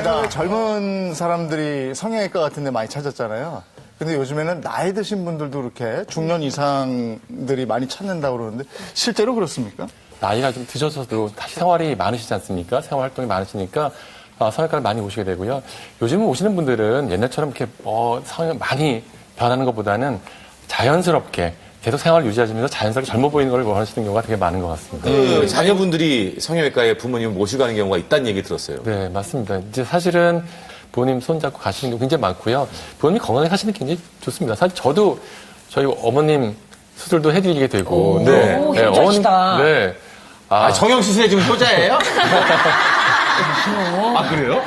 맞습니다. 젊은 사람들이 성형외과 같은 데 많이 찾았잖아요. 근데 요즘에는 나이 드신 분들도 그렇게 중년 이상들이 많이 찾는다고 그러는데 실제로 그렇습니까? 나이가 좀 드셔서도 다시 생활이 많으시지 않습니까? 생활 활동이 많으시니까 성형외과를 많이 오시게 되고요. 요즘 오시는 분들은 옛날처럼 이렇게 성형 많이 변하는 것보다는 자연스럽게 계속 생활을 유지하시면서 자연스럽게 젊어 보이는 걸 원하시는 경우가 되게 많은 것 같습니다. 자녀분들이 성형외과에 부모님을 모시고 가는 경우가 있다는 얘기 들었어요. 네, 맞습니다. 이제 사실은 부모님 손잡고 가시는 경우 굉장히 많고요. 부모님이 건강하게 사시는 게 굉장히 좋습니다. 사실 저도 저희 어머님 수술도 해드리게 되고. 네. 오, 효자시다. 네. 성형수술에 지금 효자예요? 아, 그래요?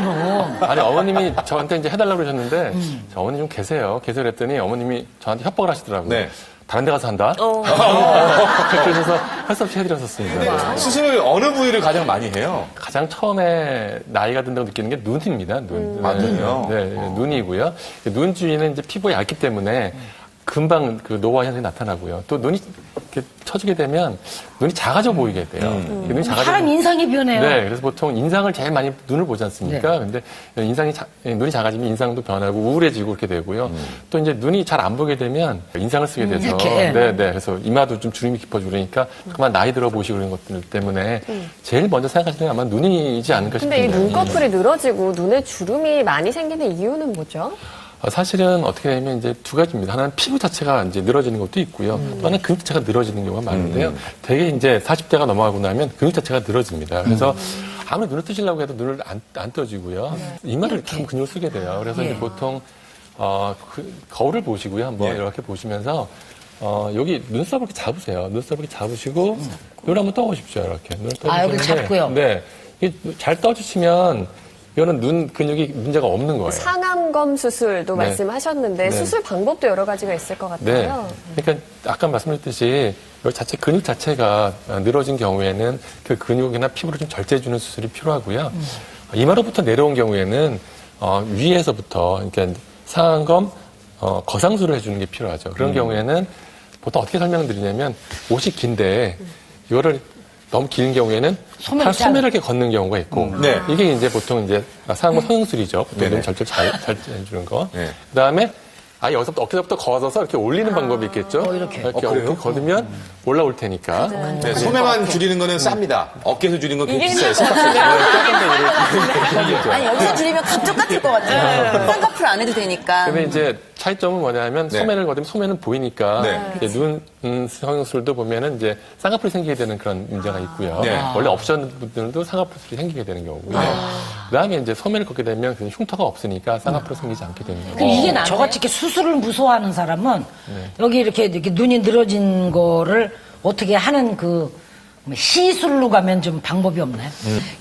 아니, 어머님이 저한테 이제 해달라고 그러셨는데, 저 어머니 좀 계세요. 계세요 그랬더니 어머님이 저한테 협박을 하시더라고요. 네. 다른 데 가서 한다? 그렇게 해서 할 수 없이 해드렸었습니다. 수술 어느 부위를 가장 많이 해요? 가장 처음에 나이가 든다고 느끼는 게 눈입니다. 눈. 아, 눈이요? 네, 눈이고요. 눈 주위는 이제 피부가 얇기 때문에 금방 그 노화 현상이 나타나고요. 또 눈이 이렇게 쳐지게 되면 눈이 작아져 보이게 돼요. 눈이 사람 인상이 변해요. 네, 그래서 보통 인상을 제일 많이 눈을 보지 않습니까? 근데 눈이 작아지면 인상도 변하고 우울해지고 그렇게 되고요. 또 이제 눈이 잘 안 보게 되면 인상을 쓰게 돼서. 이렇게. 네. 그래서 이마도 좀 주름이 깊어지고 그러니까 그만 나이 들어 보시고 그런 것들 때문에 제일 먼저 생각하시는 게 아마 눈이지 않을까 싶습니다. 근데 이 눈꺼풀이 늘어지고 눈에 주름이 많이 생기는 이유는 뭐죠? 사실은 어떻게 되면 이제 두 가지입니다. 하나는 피부 자체가 이제 늘어지는 것도 있고요. 또 하나는 근육 자체가 늘어지는 경우가 많은데요. 되게 이제 40대가 넘어가고 나면 근육 자체가 늘어집니다. 그래서 아무리 눈을 뜨시려고 해도 눈을 안 떠지고요. 이마를 이렇게 하면 근육을 쓰게 돼요. 그래서 이제 보통 거울을 보시고요. 한번 이렇게 보시면서 여기 눈썹을 이렇게 잡으세요. 눈썹을 이렇게 잡으시고 눈을 한번 떠보십시오. 이렇게 눈을 떠보시는데 여기 잡고요. 네, 이게 잘 떠주시면 이거는 눈 근육이 문제가 없는 거예요. 상안검 수술도 네. 말씀하셨는데 네. 수술 방법도 여러 가지가 있을 것 네. 같아요. 그러니까 아까 말씀드렸듯이 이 자체 근육 자체가 늘어진 경우에는 그 근육이나 피부를 좀 절제해주는 수술이 필요하고요. 이마로부터 내려온 경우에는 위에서부터 그러니까 상안검 거상술을 해주는 게 필요하죠. 그런 경우에는 보통 어떻게 설명드리냐면 옷이 긴데 이거를 너무 긴 경우에는 소매를 이렇게 걷는 경우가 있고 네. 이게 이제 보통 이제 상안검 성형술이죠. 보통 네네. 눈 절제 잘 해주는 거. 네. 그다음에 여기서부터 어깨서부터 걷어서 이렇게 올리는 방법이 있겠죠. 이렇게. 이렇게 걷으면 올라올 테니까. 네, 소매만 줄이는 거는 쌉니다. 어깨에서 줄이는 건 굉장히 비싸요. 아니 여기서 줄이면 갑툭 같을 것 같아요. 쌍꺼풀 안 해도 되니까. 근데 이제 차이점은 뭐냐면 네. 소매를 걷으면 소매는 보이니까 네. 이제 눈 성형술도 보면은 이제 쌍꺼풀이 생기게 되는 그런 문제가 있고요. 네. 원래 없었는 분들도 쌍꺼풀이 생기게 되는 경우고요. 그다음에 이제 소매를 걷게 되면 그 흉터가 없으니까 쌍꺼풀이 생기지 않게 되는 거예요. 그럼 이게 저같이 이렇게 수술을 무서워하는 사람은 여기 이렇게 눈이 늘어진 거를 어떻게 하는 시술로 가면 좀 방법이 없나요?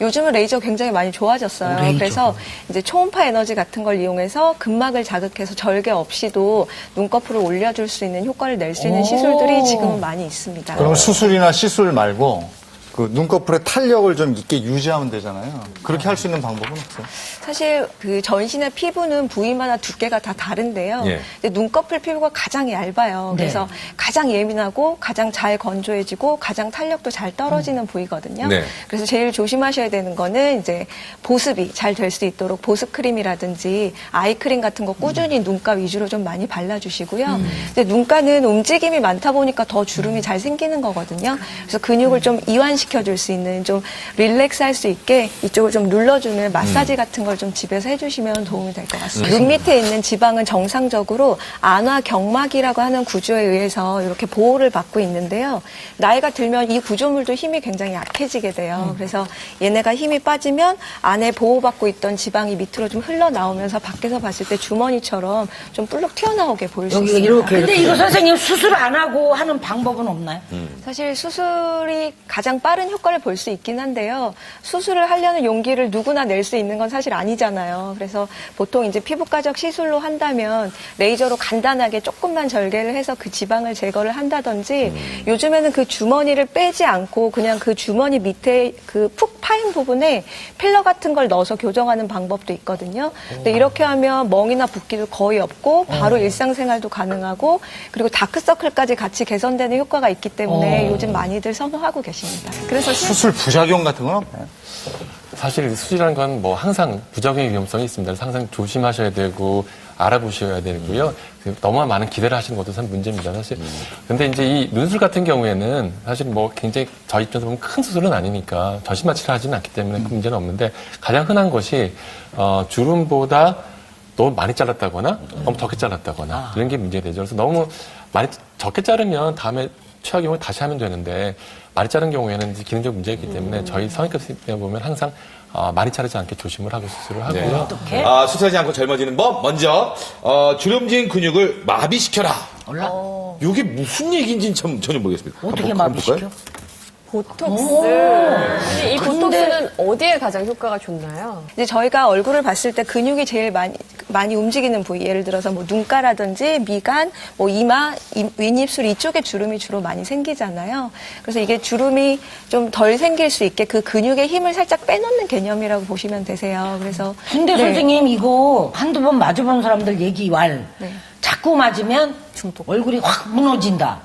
요즘은 레이저 굉장히 많이 좋아졌어요. 레이저. 그래서 이제 초음파 에너지 같은 걸 이용해서 근막을 자극해서 절개 없이도 눈꺼풀을 올려줄 수 있는 효과를 낼 수 있는 시술들이 지금은 많이 있습니다. 그럼 수술이나 시술 말고 그 눈꺼풀의 탄력을 좀 있게 유지하면 되잖아요. 그렇게 할 수 있는 방법은 없어요? 사실 그 전신의 피부는 부위마다 두께가 다 다른데요. 예. 근데 눈꺼풀 피부가 가장 얇아요. 그래서 가장 예민하고 가장 잘 건조해지고 가장 탄력도 잘 떨어지는 부위거든요. 네. 그래서 제일 조심하셔야 되는 거는 이제 보습이 잘 될 수 있도록 보습 크림이라든지 아이크림 같은 거 꾸준히 눈가 위주로 좀 많이 발라주시고요. 근데 눈가는 움직임이 많다 보니까 더 주름이 잘 생기는 거거든요. 그래서 근육을 좀 이완시켜줄 수 있는 좀 릴렉스 할 수 있게 이쪽을 좀 눌러주는 마사지 같은 걸 좀 집에서 해주시면 도움이 될 것 같습니다. 눈 밑에 있는 지방은 정상적으로 안화경막이라고 하는 구조에 의해서 이렇게 보호를 받고 있는데요. 나이가 들면 이 구조물도 힘이 굉장히 약해지게 돼요. 그래서 얘네가 힘이 빠지면 안에 보호받고 있던 지방이 밑으로 좀 흘러나오면서 밖에서 봤을 때 주머니처럼 좀 불룩 튀어나오게 보일 수 여기가 있습니다. 근데 이거 선생님 수술 안 하고 하는 방법은 없나요? 사실 수술이 가장 빠른 효과를 볼 수 있긴 한데요. 수술을 하려는 용기를 누구나 낼 수 있는 건 사실 아니잖아요. 그래서 보통 이제 피부과적 시술로 한다면 레이저로 간단하게 조금만 절개를 해서 그 지방을 제거를 한다든지 요즘에는 그 주머니를 빼지 않고 그냥 그 주머니 밑에 그 푹 파인 부분에 필러 같은 걸 넣어서 교정하는 방법도 있거든요. 근데 이렇게 하면 멍이나 붓기도 거의 없고 바로 일상생활도 가능하고 그리고 다크서클까지 같이 개선되는 효과가 있기 때문에 요즘 많이들 선호하고 계십니다. 수술 부작용 같은 건 없나요? 사실 수술이라는 건 뭐 항상 부작용의 위험성이 있습니다. 그래서 항상 조심하셔야 되고 알아보셔야 되고요. 너무 많은 기대를 하시는 것도 참 문제입니다, 사실. 근데 이제 이 눈술 같은 경우에는 사실 뭐 굉장히 저희 입장에서 보면 큰 수술은 아니니까 저심마취를 하지는 않기 때문에 그 문제는 없는데 가장 흔한 것이 주름보다 너무 많이 잘랐다거나 너무 적게 잘랐다거나 이런 게 문제가 되죠. 그래서 너무 많이 적게 자르면 다음에 최악 경우에 다시 하면 되는데 많이 자른 경우에는 이제 기능적 문제가 있기 때문에 저희 성형외과 선생님 보면 항상 많이 자르지 않게 조심을 하고 수술을 하고요. 네. 어떻게? 수술하지 않고 젊어지는 법. 먼저 주름진 근육을 마비시켜라. 몰라? 이게 무슨 얘기인지 전혀 모르겠습니다. 어떻게 한번 마비시켜? 볼까요? 보톡스. 아니, 이 보톡스는 어디에 가장 효과가 좋나요? 이제 저희가 얼굴을 봤을 때 근육이 제일 많이 움직이는 부위, 예를 들어서 뭐 눈가라든지 미간, 뭐 이마, 윗입술 이쪽에 주름이 주로 많이 생기잖아요. 그래서 이게 주름이 좀 덜 생길 수 있게 그 근육의 힘을 살짝 빼놓는 개념이라고 보시면 되세요. 그래서 근데 네. 선생님 이거 한두 번 맞아본 사람들 얘기 왈. 네. 자꾸 맞으면 얼굴이 확 무너진다.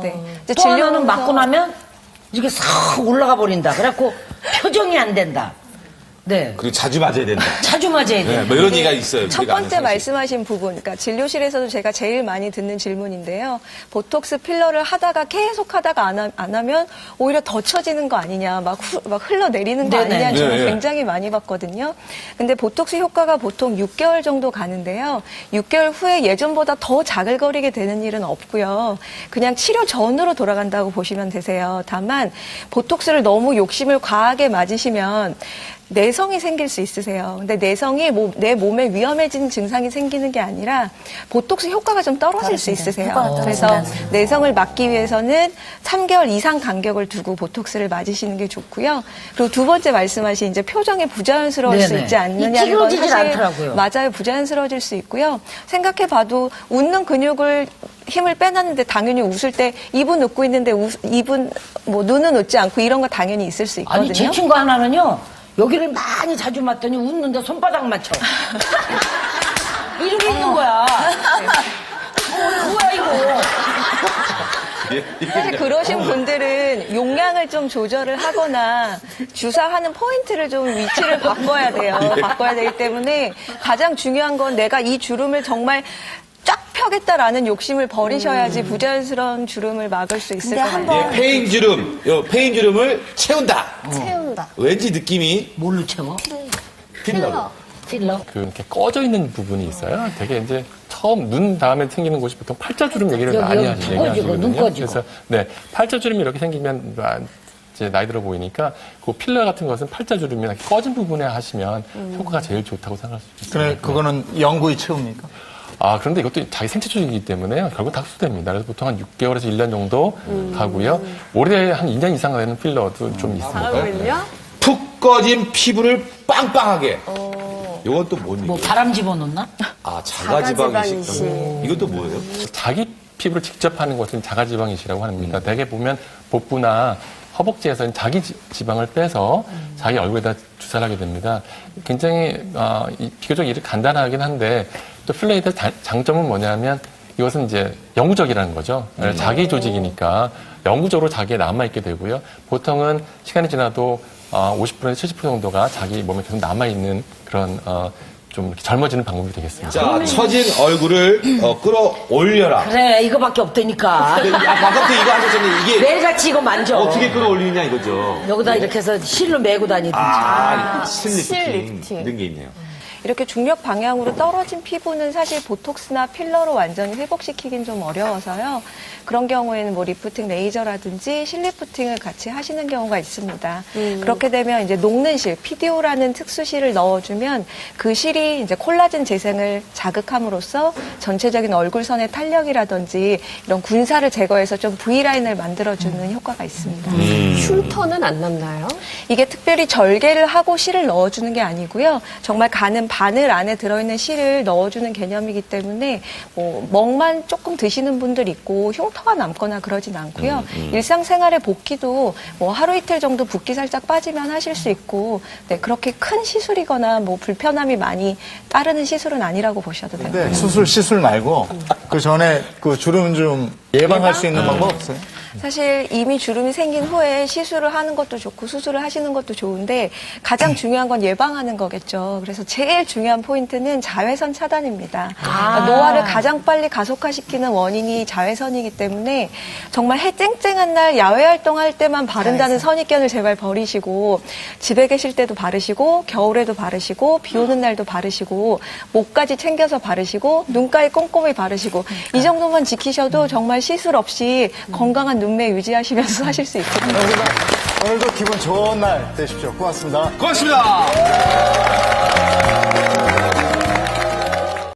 네. 이제 또 하나는 진료하면서- 맞고 나면 이게 싹 올라가 버린다. 그래갖고 표정이 안 된다. 네. 그리고 자주 맞아야 된다. 자주 맞아야 돼. 네, 뭐 이런 얘기가 있어요. 첫 우리가 아는 번째 사실. 말씀하신 부분, 그러니까 진료실에서도 제가 제일 많이 듣는 질문인데요. 보톡스 필러를 하다가 계속 하다가 안 하면 오히려 더 처지는 거 아니냐, 막 흘러내리는 거 네네. 아니냐 질문 네, 네. 굉장히 많이 받거든요. 근데 보톡스 효과가 보통 6개월 정도 가는데요. 6개월 후에 예전보다 더 자글거리게 되는 일은 없고요. 그냥 치료 전으로 돌아간다고 보시면 되세요. 다만 보톡스를 너무 욕심을 과하게 맞으시면 내성이 생길 수 있으세요. 근데 내성이 내 몸에 위험해지는 증상이 생기는 게 아니라 보톡스 효과가 좀 떨어질 수 있으세요. 그래서 내성을 막기 위해서는 3개월 이상 간격을 두고 보톡스를 맞으시는 게 좋고요. 그리고 두 번째 말씀하신 이제 표정이 부자연스러울 수 네네. 있지 않느냐는 건 찌그러지질 사실 않더라고요. 맞아요. 부자연스러워질 수 있고요. 생각해봐도 웃는 근육을 힘을 빼놨는데 당연히 웃을 때 입은 웃고 있는데 입은 뭐 눈은 웃지 않고 이런 거 당연히 있을 수 있거든요. 아니 제 친구 하나는요. 여기를 많이 자주 맞더니 웃는데 손바닥 맞춰. 이러고 있는 거야. 뭐야 이거. 사실 그러신 분들은 용량을 좀 조절을 하거나 주사하는 포인트를 좀 위치를 바꿔야 돼요. 바꿔야 되기 때문에 가장 중요한 건 내가 이 주름을 정말 쫙 펴겠다라는 욕심을 버리셔야지 부자연스러운 주름을 막을 수 있을 것 같아요. 예, 페인 주름을 채운다. 채운다. 왠지 느낌이 뭘로 채워? 필러. 필러? 그 이렇게 꺼져 있는 부분이 있어요. 되게 이제 처음 눈 다음에 생기는 곳이 보통 팔자주름 얘기를 여기, 많이 여기 턱 꺼지고, 얘기하시거든요. 눈 꺼지고. 그래서 네 팔자주름이 이렇게 생기면 이제 나이 들어 보이니까 그 필러 같은 것은 팔자주름이나 꺼진 부분에 하시면 효과가 제일 좋다고 생각할 수 있어요. 그래, 그거는 영구히 채웁니까? 그런데 이것도 자기 생체 조직이기 때문에 결국 다 흡수됩니다. 그래서 보통 한 6개월에서 1년 정도 가고요. 올해 한 2년 이상 되는 필러도 좀 있습니다. 다음은요? 푹 꺼진 피부를 빵빵하게. 이건 또 뭔 뭐 얘기예요? 바람 집어넣나? 자가지방 이식. 자가지방 이식. 이것도 뭐예요? 자기 피부를 직접 하는 것은 자가지방이시라고 합니다. 대개 보면 복부나 허벅지에서는 자기 지방을 빼서 자기 얼굴에다 주사를 하게 됩니다. 굉장히 비교적 일이 간단하긴 한데 또 필러에 대한 장점은 뭐냐면 이것은 이제 영구적이라는 거죠. 자기 조직이니까 영구적으로 자기에 남아있게 되고요. 보통은 시간이 지나도 50%에서 70% 정도가 자기 몸에 계속 남아있는 그런 좀 이렇게 젊어지는 방법이 되겠습니다. 자, 처진 얼굴을 끌어올려라. 그래 이거밖에 없다니까. 방금부터 이거 하셨잖아요. 이게 매일같이 이거 만져. 어떻게 끌어올리느냐 이거죠. 여기다 이렇게 해서 실로 메고 다니든지. 실 리프팅. 리프팅 이런 게 있네요. 이렇게 중력 방향으로 떨어진 피부는 사실 보톡스나 필러로 완전히 회복시키긴 좀 어려워서요. 그런 경우에는 뭐 리프팅 레이저라든지 실리프팅을 같이 하시는 경우가 있습니다. 그렇게 되면 이제 녹는 실, PDO라는 특수실을 넣어주면 그 실이 이제 콜라겐 재생을 자극함으로써 전체적인 얼굴선의 탄력이라든지 이런 군살을 제거해서 좀 V라인을 만들어주는 효과가 있습니다. 흉터는 안 남나요? 이게 특별히 절개를 하고 실을 넣어주는 게 아니고요. 정말 가는 바늘 안에 들어있는 실을 넣어주는 개념이기 때문에 뭐 멍만 조금 드시는 분들 있고 흉터가 남거나 그러진 않고요. 일상생활에 붓기도 뭐 하루 이틀 정도 붓기 살짝 빠지면 하실 수 있고 네, 그렇게 큰 시술이거나 뭐 불편함이 많이 따르는 시술은 아니라고 보셔도 됩니다. 근데 수술, 시술 말고 그 전에 그 주름 좀 예방할 수 있는 방법 없어요? 사실 이미 주름이 생긴 후에 시술을 하는 것도 좋고 수술을 하시는 것도 좋은데 가장 중요한 건 예방하는 거겠죠. 그래서 제일 중요한 포인트는 자외선 차단입니다. 노화를 가장 빨리 가속화시키는 원인이 자외선이기 때문에 정말 해 쨍쨍한 날 야외 활동할 때만 바른다는 선입견을 제발 버리시고 집에 계실 때도 바르시고 겨울에도 바르시고 비 오는 날도 바르시고 목까지 챙겨서 바르시고 눈가에 꼼꼼히 바르시고 이 정도만 지키셔도 정말 시술 없이 건강한 눈매 유지하시면서 하실 수 있거든요. 오늘도 기분 좋은 날 되십시오. 고맙습니다. 고맙습니다.